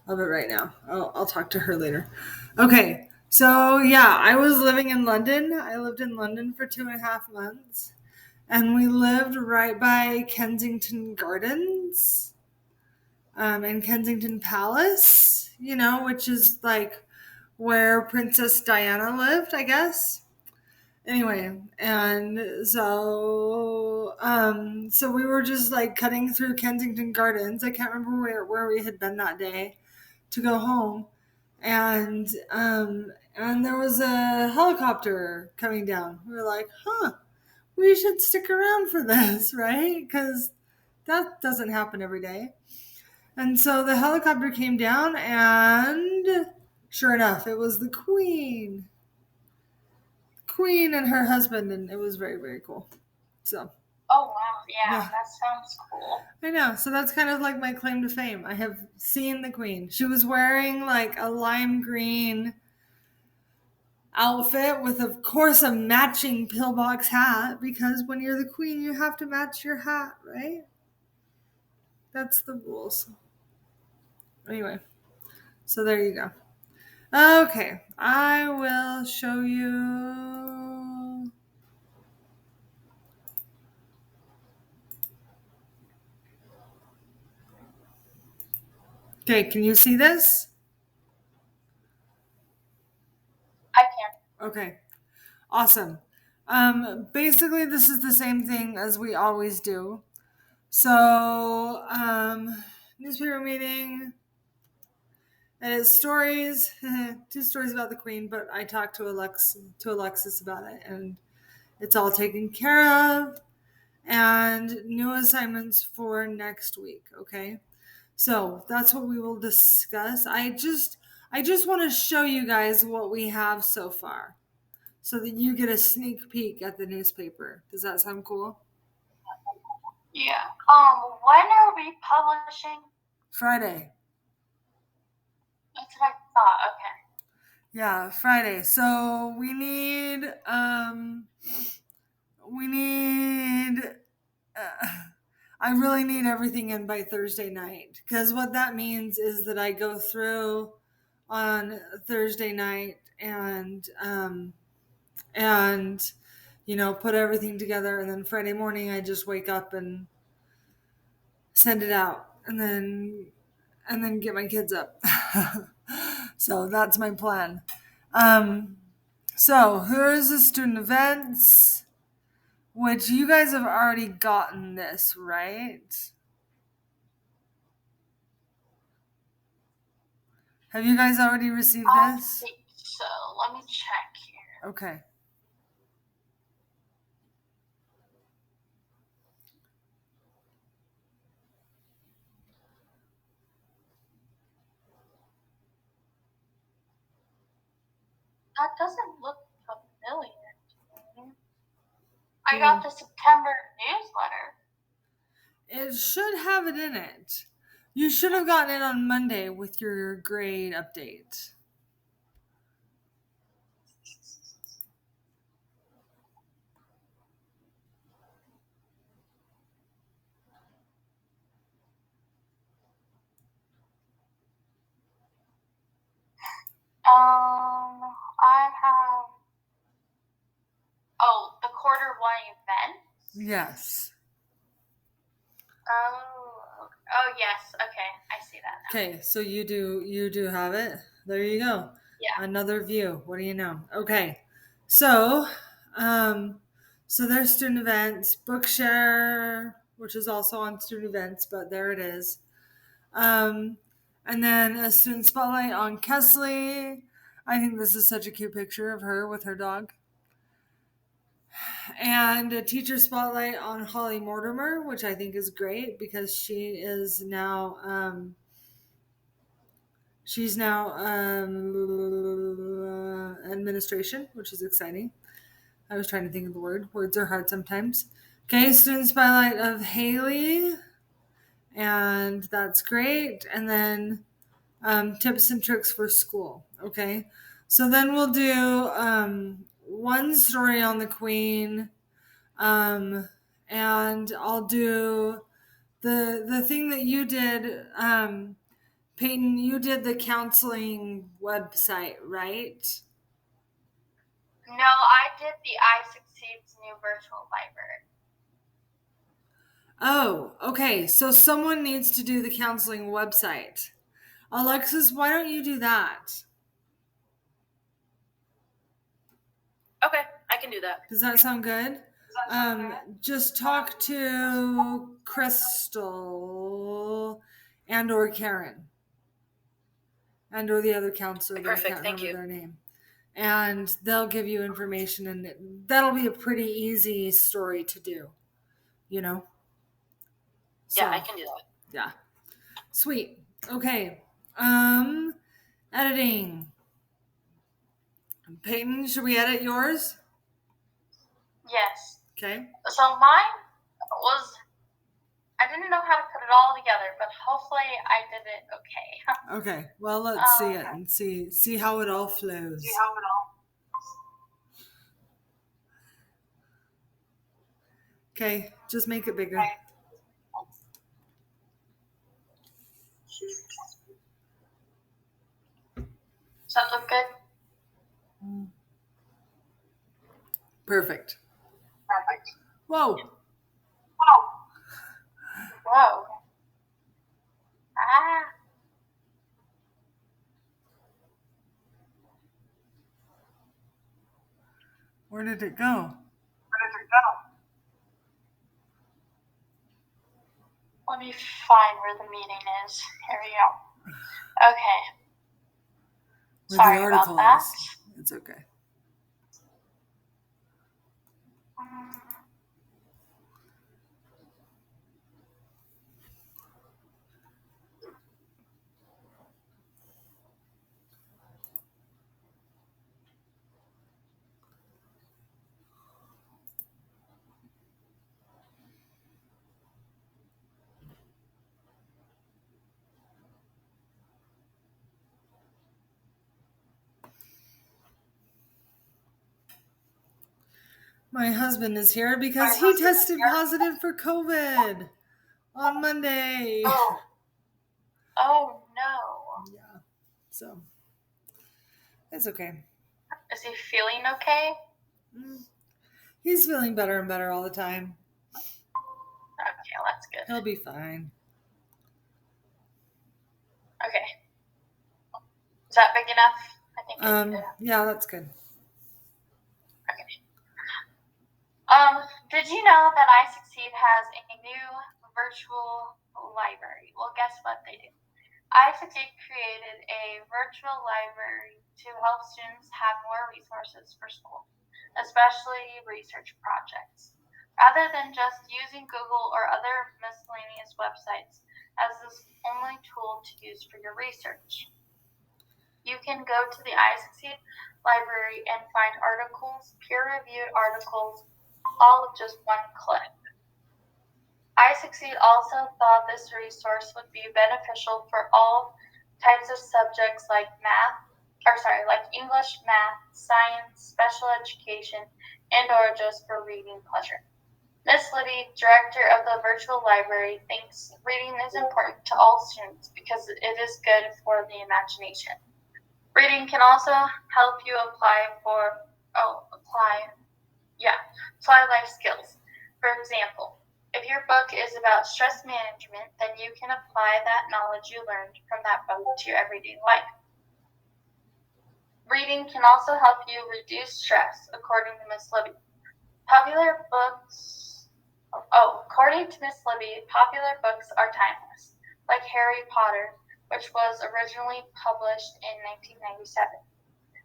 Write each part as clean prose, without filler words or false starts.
of it right now. I'll talk to her later. Okay. So yeah, I was living in London. I lived in London for 2.5 months, and we lived right by Kensington Gardens, and Kensington Palace. Which is like where Princess Diana lived, I guess. Anyway, and so we were just like cutting through Kensington Gardens. I can't remember where we had been that day to go home, and there was a helicopter coming down. We were like, huh, we should stick around for this, right? Because that doesn't happen every day. And so the helicopter came down, and sure enough, it was the Queen and her husband, and it was very, very cool. So Oh wow, yeah, yeah, that sounds cool. I know. So that's kind of like my claim to fame. I have seen the Queen. She was wearing like a lime green outfit with, of course, a matching pillbox hat, because when you're the Queen, you have to match your hat, right? That's the rules. Anyway, so there you go. Okay, I will show you. Okay, can you see this? I can. Okay, awesome. Basically, this is the same thing as we always do. So, newspaper meeting, and it's stories, two stories about the Queen, but I talked to Alexis about it, and it's all taken care of, and new assignments for next week. Okay, so that's what we will discuss. I just want to show you guys what we have so far, so that you get a sneak peek at the newspaper. Does that sound cool? Yeah. When are we publishing? Friday. That's what I thought. Okay. Yeah, Friday. So we need uh, I really need everything in by Thursday night, because what that means is that I go through on Thursday night, and put everything together, and then Friday morning I just wake up and send it out, and then get my kids up. So that's my plan. Um, so here's the student events, which you guys have already gotten this, right? Have you guys already received I this? think so. Let me check here. Okay. That doesn't look familiar to me. I got Well, the September newsletter. it should have it in it. You should have gotten it on Monday with your grade update. I have. Oh, the quarter one event. Yes. Oh yes. Okay, I see that now. Okay, so you do have it. There you go. Yeah. Another view. What do you know? Okay. So, um so there's student events, Bookshare, which is also on student events, but there it is. Um and then a student spotlight on Kesley. I think this is such a cute picture of her with her dog. And a teacher spotlight on Holly Mortimer, which I think is great, because she's now administration, which is exciting. I was trying to think of the word. Words are hard sometimes. Okay, student spotlight of Haley, and that's great. And then tips and tricks for school. Okay, so then we'll do one story on the Queen, um, and I'll do the thing that you did Peyton, you did the counseling website, right? No, I did the iSucceed's new virtual library. Oh, okay. So someone needs to do the counseling website. Alexis, why don't you do that? Okay, I can do that. Does that sound good? Just talk to Crystal and or Karen and or the other counselor that I Perfect, can't thank remember you. their name. And they'll give you information, and that'll be a pretty easy story to do, you know? Yeah, I can do that. Yeah. Sweet. Okay. Editing. Peyton, should we edit yours? Yes. Okay. So mine was, I didn't know how to put it all together, but hopefully I did it okay. Okay. Well, let's see it and see how it all flows. Okay, just make it bigger. Does that look good? Perfect. Whoa. Whoa. Ah. Where did it go? Let me find where the meeting is. Here we go. Okay. Where Sorry the article about that. is. It's okay. My husband is here because he tested positive for COVID on Monday. Oh no. Yeah. So it's okay. Is he feeling okay? He's feeling better and better all the time. Okay, that's good. He'll be fine. Okay. Is that big enough? I think yeah, that's good. Okay. Did you know that iSucceed has a new virtual library? Well, guess what they do? iSucceed created a virtual library to help students have more resources for school, especially research projects, rather than just using Google or other miscellaneous websites as the only tool to use for your research. You can go to the iSucceed library and find articles, peer-reviewed articles, all with just one click. iSucceed also thought this resource would be beneficial for all types of subjects like English, math, science, special education, and or just for reading pleasure. Ms. Libby, director of the virtual library, thinks reading is important to all students because it is good for the imagination. Reading can also help you apply life skills. For example, if your book is about stress management, then you can apply that knowledge you learned from that book to your everyday life. Reading can also help you reduce stress, according to Ms. Libby. According to Ms. Libby, popular books are timeless, like Harry Potter, which was originally published in 1997.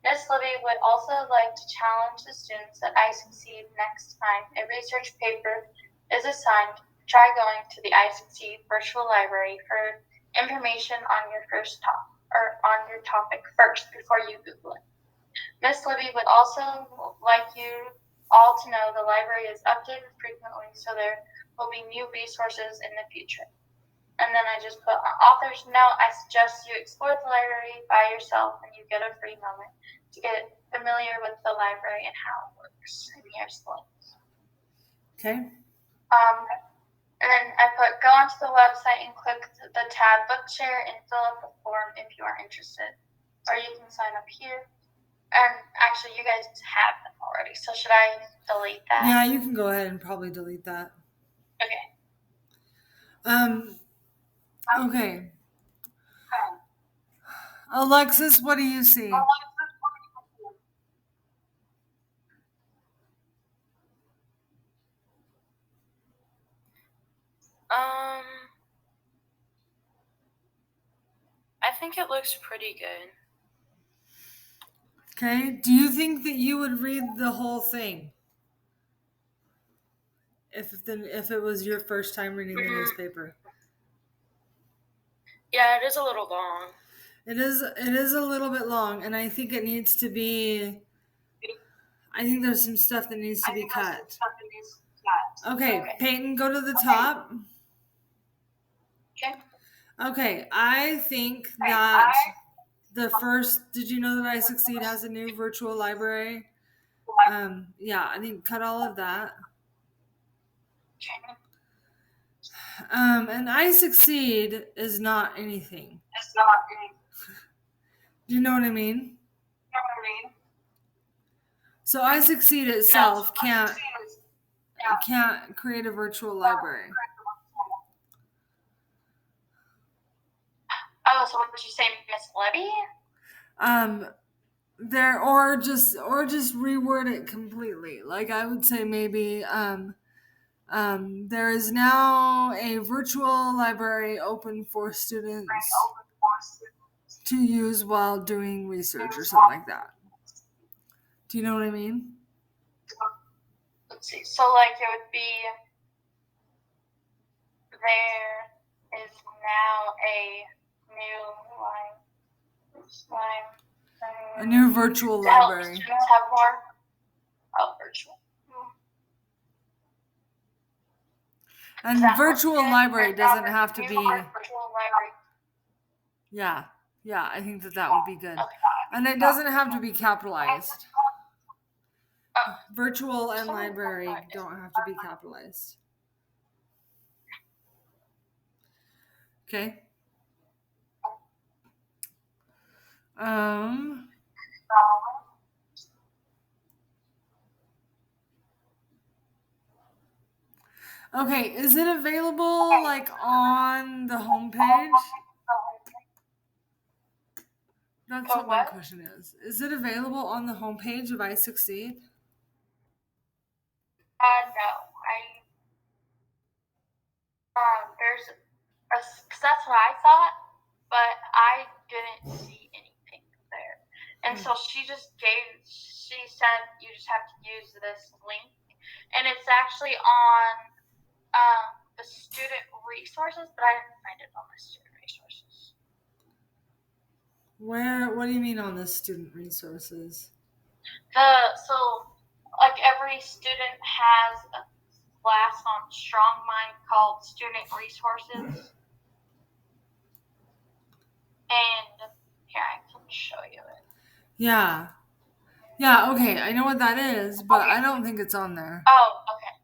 Ms. Libby would also like to challenge the students at iSucceed next time a research paper is assigned. Try going to the iSucceed virtual library for information on your topic first before you Google it. Ms. Libby would also like you all to know the library is updated frequently, so there will be new resources in the future. And then I just put author's note. I suggest you explore the library by yourself and you get a free moment to get familiar with the library and how it works. And here's the link. Okay. And then I put, go onto the website and click the tab Bookshare and fill out the form if you are interested. Or you can sign up here. And actually, you guys have them already. So should I delete that? Yeah, you can go ahead and probably delete that. Okay. Okay. Alexis, what do you see? I think it looks pretty good. Okay. Do you think that you would read the whole thing if it was your first time reading the newspaper? Yeah, it is a little long. It is a little bit long, and I think it needs to be. I think there's some stuff that needs to be cut. Okay, Peyton, go to the top. Okay. Okay, I think that the first. Did you know that I Succeed has a new virtual library? Yeah, I think cut all of that. And I Succeed is not anything. Do you know what I mean? So I Succeed itself can't create a virtual library. Oh, so what did you say, Miss Libby? There or just reword it completely. Like I would say maybe there is now a virtual library open for students to use while doing research or something like that. Do you know what I mean? Let's see. So like it would be there is now a new virtual to help library. students have more. Oh, virtual. And virtual library doesn't have to be. Virtual library. Yeah, I think that would be good. And it doesn't have to be capitalized. Virtual and library don't have to be capitalized. Okay. Okay, is it available like on the homepage? That's what my question is. Is it available on the homepage of I Succeed? No. Cause that's what I thought, but I didn't see anything there. And so she said you just have to use this link, and it's actually on the student resources, but I didn't find it on the student resources. What do you mean on the student resources? So like every student has a class on StrongMind called Student Resources. And here, I can show you it. Yeah, okay, I know what that is, but I don't think it's on there. Oh, okay.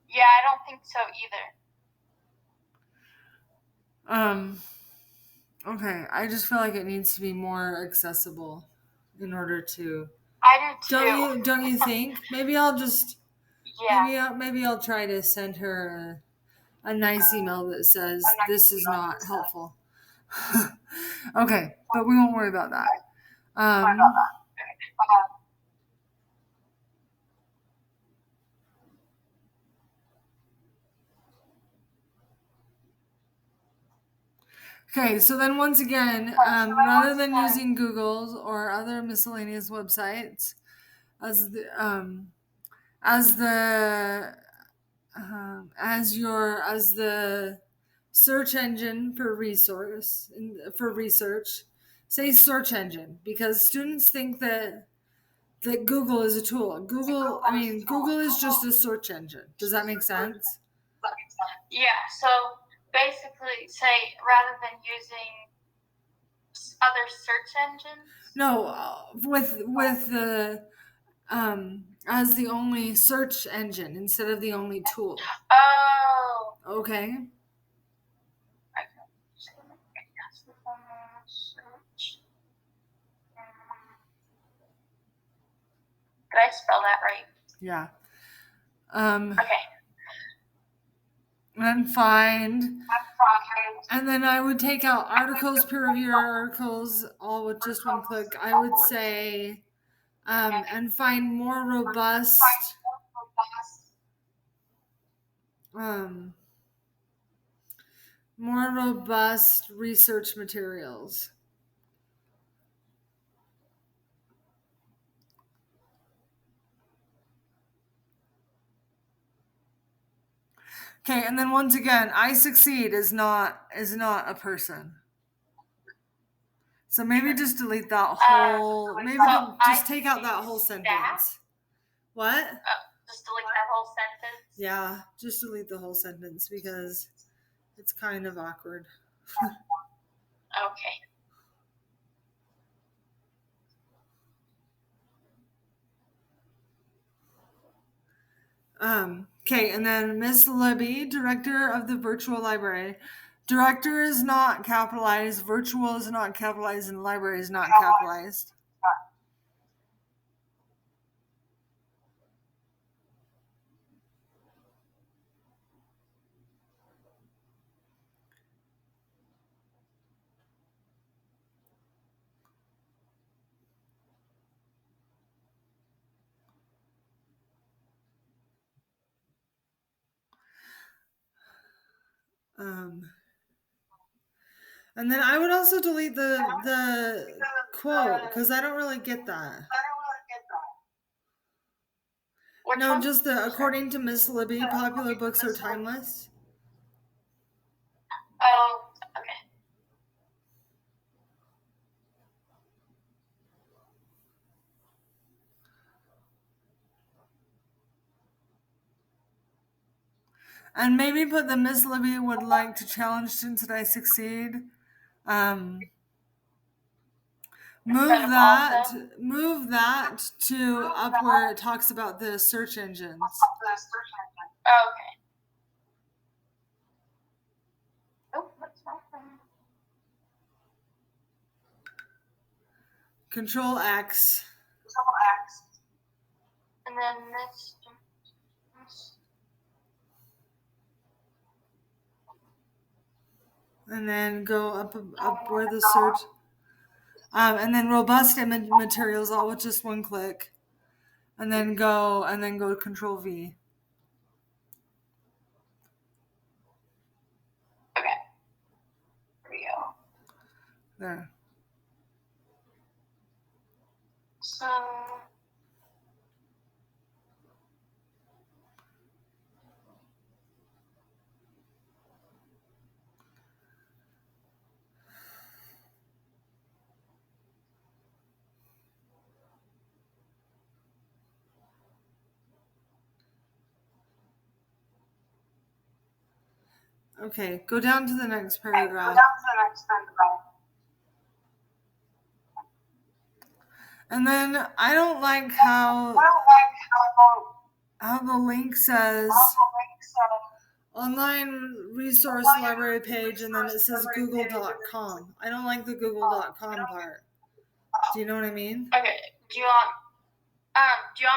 Yeah, I don't think so either. Okay, I just feel like it needs to be more accessible in order to. I do too. Don't you think? Maybe I'll just. Yeah. Maybe I'll try to send her a nice email that says this is not helpful. Okay, but we won't worry about that. Okay, so then once again, rather than using Google's or other miscellaneous websites as the search engine for research, say search engine, because students think that Google is a tool. Google is just a search engine. Does that make sense? Yeah, so basically say rather than using other search engines? No, with the as the only search engine instead of the only tool. Oh, Okay. Did I spell that right? Yeah. Okay. And find, and then I would take out articles, peer review articles, all with just one click. I would say, and find more robust, research materials. Okay, and then once again, I succeed is not a person. So maybe just delete that whole. Maybe just take out that whole sentence. What? Just delete that whole sentence. Yeah, just delete the whole sentence because it's kind of awkward. Okay. Okay, and then Miss Libby, director of the virtual library. Director is not capitalized, virtual is not capitalized, and library is not capitalized. And then I would also delete the quote because I don't really get that. Which No, one? just the according to Miss Libby, popular books are timeless. Oh, okay. And maybe put the Miss Libby would like to challenge students that I succeed. Move that to up where it talks about the search engines. Okay. Oh, that's not fun. Control X. And then this. And then go up where the search. And then robust image materials all with just one click. And then go Control V. Okay. Here we go. There. So. Okay, go down to the next paragraph. And then I don't like how the link says online resource library page and then it says google.com. I don't like the google.com part. Do you know what I mean? Okay. Do you want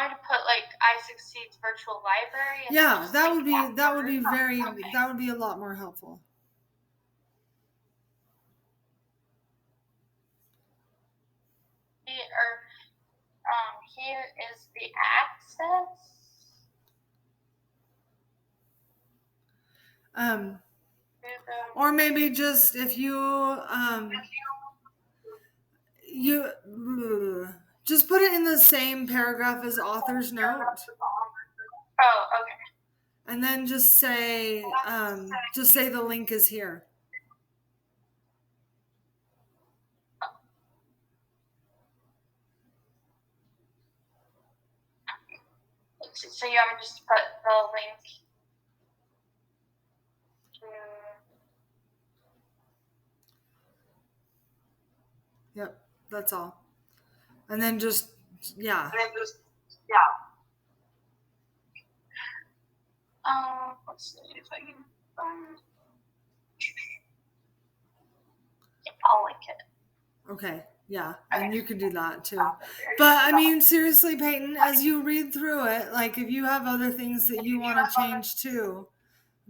me to put like I Succeed's virtual library? Yeah, that would be a lot more helpful. Here is the access. Or maybe just if you just put it in the same paragraph as author's note. Oh, okay. And then just say the link is here. So you want me just to put the link to... Yep, that's all. And then just, yeah. Let's see if I can... I'll link it. Okay, yeah, and Okay. you can do that too. But I mean, seriously, Peyton, as you read through it, like if you have other things that you want to change too,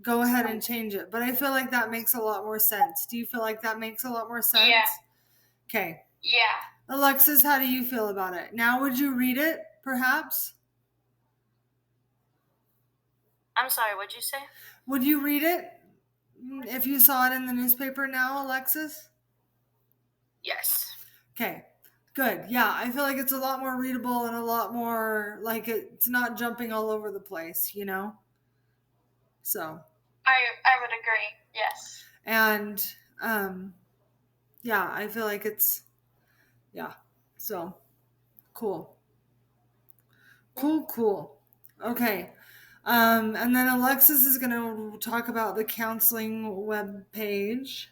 go ahead and change it. But I feel like that makes a lot more sense. Do you feel like that makes a lot more sense? Yeah. Okay. Yeah. Alexis, how do you feel about it? Now, would you read it, perhaps? I'm sorry, what'd you say? Would you read it if you saw it in the newspaper now, Alexis? Yes. Okay, good. Yeah, I feel like it's a lot more readable and a lot more like it's not jumping all over the place, you know? So, I would agree. Yes. and yeah, I feel like it's, yeah, so cool. Cool. Okay. And then Alexis is going to talk about the counseling web page.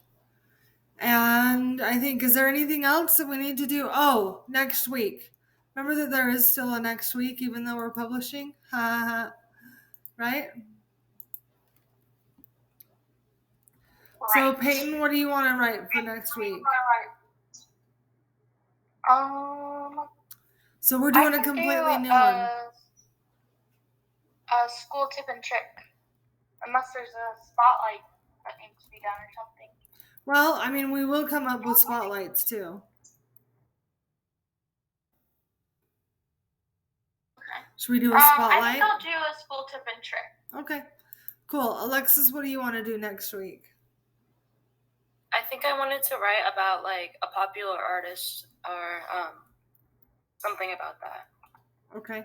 And I think, is there anything else that we need to do? Oh, next week. Remember that there is still a next week, even though we're publishing? Right? So, Peyton, what do you want to write for next week? So, we're doing a completely new one. A school tip and trick. Unless there's a spotlight that needs to be done or something. Well, I mean, we will come up with spotlights too. Okay. Should we do a spotlight? I think I'll do a school tip and trick. Okay. Cool. Alexis, what do you want to do next week? I think I wanted to write about like a popular artist or something about that. Okay.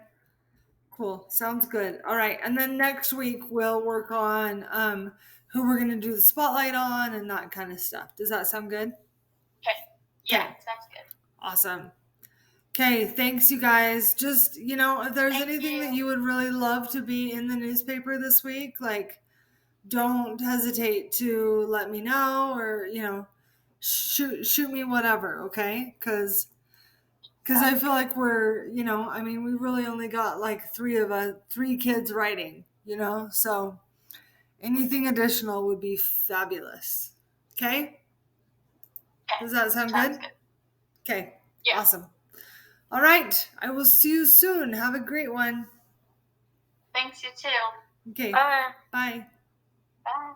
Cool. Sounds good. All right. And then next week we'll work on who we're going to do the spotlight on and that kind of stuff. Does that sound good? Okay. Yeah, Okay. sounds good. Awesome. Okay. Thanks, you guys. Just, if there's anything that you would really love to be in the newspaper this week, like don't hesitate to let me know or, shoot me whatever. Okay. Because I feel like we're, we really only got like three kids writing, so anything additional would be fabulous. Okay? Does that sound good? Okay. Yeah. Awesome. All right. I will see you soon. Have a great one. Thanks, you too. Okay. Bye. Bye. Bye.